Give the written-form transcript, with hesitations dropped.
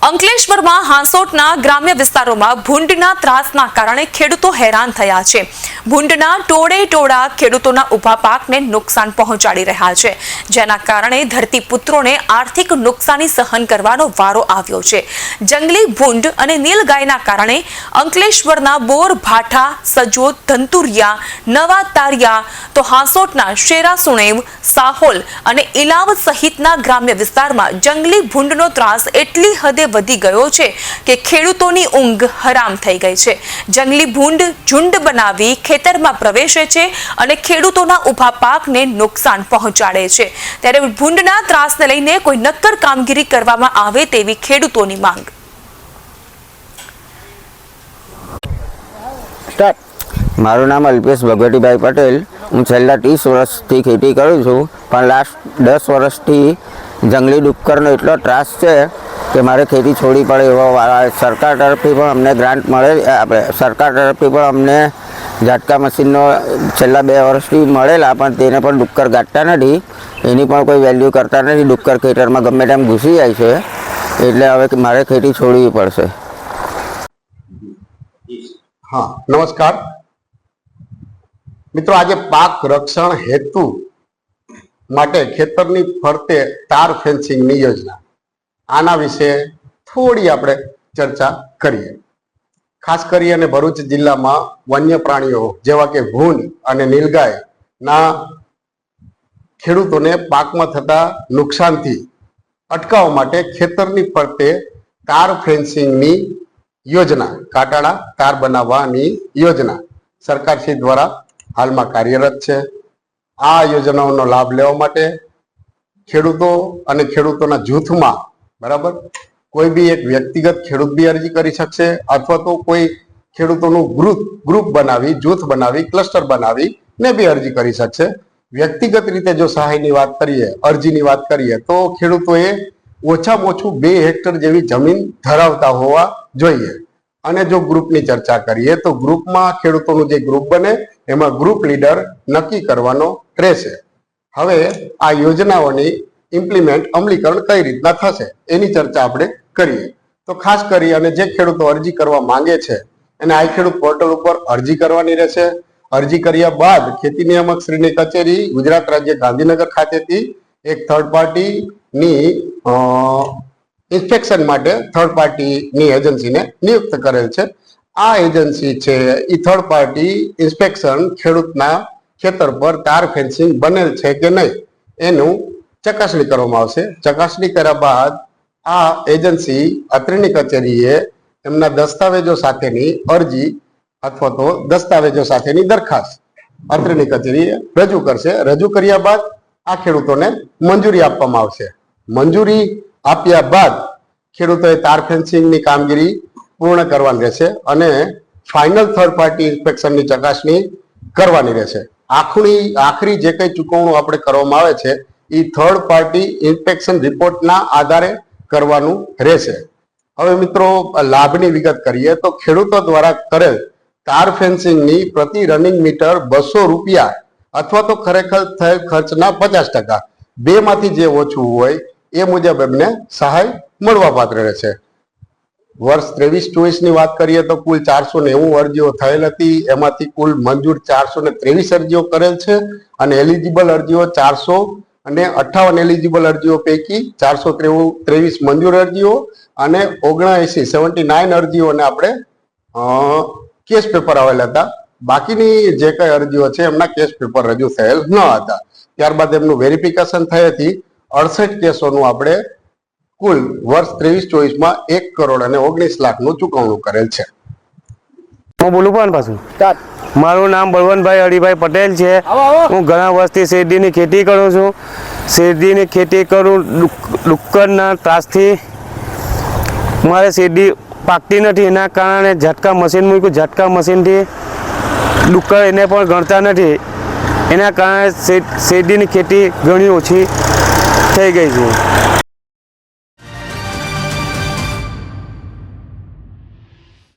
અંકલેશ્વરમાં હાંસોટના ગ્રામ્ય વિસ્તારોમાં ભૂંડના ત્રાસના કારણે ખેડૂતો હેરાન થયા છે। ભૂંડના ટોળે ટોળા ખેડૂતોના ઊભા પાકને નુકસાન પહોંચાડી રહ્યા છે, જેના કારણે ધરતીપુત્રોને આર્થિક નુકસાની સહન કરવાનો વારો આવ્યો છે। જંગલી ભૂંડ અને નીલગાયના કારણે અંકલેશ્વરના બોર, ભાઠા, સજોદ, ધંતુરિયા, નવા તારિયા તો હાંસોટના શેરાસુણેવ, સાહોલ અને ઇલાવ સહિતના ગ્રામ્ય વિસ્તારમાં જંગલી ભૂંડનો ત્રાસ એટલી હદે વધી ગયો છે કે ખેડૂતોની ઊંઘ હરામ થઈ ગઈ છે। જંગલી ભૂંડ ઝુંડ બનાવી ખેતરમાં પ્રવેશે છે અને ખેડૂતોના ઊભા પાકને નુકસાન પહોંચાડે છે। ત્યારે ભૂંડના ત્રાસને લઈને કોઈ નક્કર કામગીરી કરવામાં આવે તેવી ખેડૂતોની માંગ। મારું નામ અલ્પેશ ભગવતીભાઈ પટેલ। હું છેલ્લા 30 વર્ષથી ખેતી કરું છું, પણ લાસ્ટ 10 વર્ષથી જંગલી ડુક્કરનો એટલો ત્રાસ છે કે મારે ખેતી છોડી પડે એવો સરકાર તરફથી પણ અમને ગ્રાન્ટ મળે, સરકાર તરફથી પણ અમને ઝાટકા મશીનનો છેલ્લા 2 વર્ષથી મળેલા, પણ તેને પણ ડુક્કર ગાંઠતા નથી, એની પણ કોઈ વેલ્યુ કરતા નથી। ડુક્કર ખેતરમાં ગમે તેમ ઘૂસી જાય છે, એટલે હવે મારે ખેતી છોડવી પડશે। हाँ नमस्कार मित्रों, आज पाक रक्षण हेतु माटे खेतरनी फरते तार फेंसिंगनी योजना आना विषे थोड़ी आपणे चर्चा करीए। खास करी अने भरूच जिल्लामां वन्य प्राणीओ जेवा के भूंड अने नीलगाय ना खेडूतोने पाकमां थता नुकसानथी अटकाववा माटे खेतरनी फरते तार फेंसिंगनी योजना, काटाड़ा तार बनाववानी योजना सरकारश्री द्वारा हालमां कार्यरत छे। आ योजनाओनो लाभ लेवा माटे खेडूतो अने खेडूतोना जूथमां बराबर कोई भी एक व्यक्तिगत खेडूत भी अरजी करी शकशे, अथवा तो कोई खेडूतोनुं ग्रुप बनावी, जूथ बनावी, क्लस्टर बनावी ने भी अरजी करी शकशे। व्यक्तिगत रीते जो सहायनी वात करीए, अरजीनी वात करीए तो खेडूतोए ओछामां ओछुं 2 हेक्टर जेवी जमीन धरावता होवा જોઈએ। અને જો ગ્રુપની ચર્ચા કરીએ તો ગ્રુપમાં ખેડૂતોનું જે ગ્રુપ બને એમાં ગ્રુપ લીડર નક્કી કરવાનો રહેશે। હવે આ યોજનાઓની અમલીકરણ કઈ રીતના થશે એની ચર્ચા આપણે કરીએ તો ખાસ કરી અને જે ખેડૂતો અરજી કરવા માંગે છે એને આ ખેડૂત પોર્ટલ ઉપર અરજી કરવાની રહેશે। અરજી કર્યા બાદ ખેતી નિયામક શ્રીની કચેરી ગુજરાત રાજ્ય ગાંધીનગર ખાતેથી એક થર્ડ પાર્ટીની ઇન્સ્પેક્શન માટે થર્ડ પાર્ટીની એજન્સીને નિયુક્ત કરેલ છે। આ એજન્સી છે એ થર્ડ પાર્ટી ઇન્સ્પેક્શન ખેડૂતના ખેતર પર તાર ફેન્સિંગ બનેલ છે કે નહીં એનું ચકાસણી કરવામાં આવશે। ચકાસણી કર્યા બાદ આ એજન્સી અત્રેની કચેરીએ એમના દસ્તાવેજો સાથેની અરજી અથવા તો દસ્તાવેજો સાથેની દરખાસ્ત અત્રેની કચેરીએ રજૂ કરશે। રજૂ કર્યા બાદ આ ખેડૂતોને મંજૂરી આપવામાં આવશે। મંજૂરી આપ્યા બાદ ખેડૂતોએ તાર ફેન્સિંગની કામગીરી પૂર્ણ કરવાની રહેશે અને ફાઇનલ થર્ડ પાર્ટી ઇન્સ્પેક્શનની ચકાસણી કરવાની રહેશે। આખરી જે કંઈ ચૂકવણું આપણે કરવામાં આવે છે એ થર્ડ પાર્ટી ઇન્સ્પેક્શન રિપોર્ટના આધારે કરવાનું રહેશે। હવે મિત્રો લાભની વિગત કરીએ તો ખેડૂતો દ્વારા કરેલ તાર ફેન્સિંગની પ્રતિ રનિંગ મીટર 200 રૂપિયા અથવા તો ખરેખર થયેલ ખર્ચના 50%, બેમાંથી જે ઓછું હોય એ મુજબ એમને સહાય મળવા પાત્ર રહેશે। વર્ષ 23-24 ની વાત કરીએ તો કુલ 490 અરજીઓ થયેલ હતી, એમાંથી કુલ મંજૂર 423 અરજીઓ કરેલ છે અને એલિજિબલ અરજીઓ 458 એલિજિબલ અરજીઓ પૈકી 423 મંજૂર અરજીઓ અને 79 અરજીઓને આપણે કેસ પેપર આવેલા હતા। બાકીની જે કઈ અરજીઓ છે એમના કેસ પેપર રજૂ થયેલ ન હતા। ત્યારબાદ એમનું વેરિફિકેશન થયેથી 68 કેસોનું આપણે કુલ વર્ષ 23-24 માં 1 કરોડ અને 19 લાખનું ચૂકવણું કરેલ છે। હું બોલું પણ પાછું મારું નામ બળવંતભાઈ હરિભાઈ પટેલ છે। હું ઘણા વર્ષથી શેરડીની ખેતી કરું છું। શેરડીની ખેતી કરું ડુક્કરના ત્રાસથી મારે શેરડી પાકતી નથી, એના કારણે ઝટકા મશીન મૂક્યું। ઝટકા મશીનથી ડુક્કર એને પણ ગણતા નથી, એના કારણે શેરડીની ખેતી ઘણી ઓછી થઈ ગઈ છે।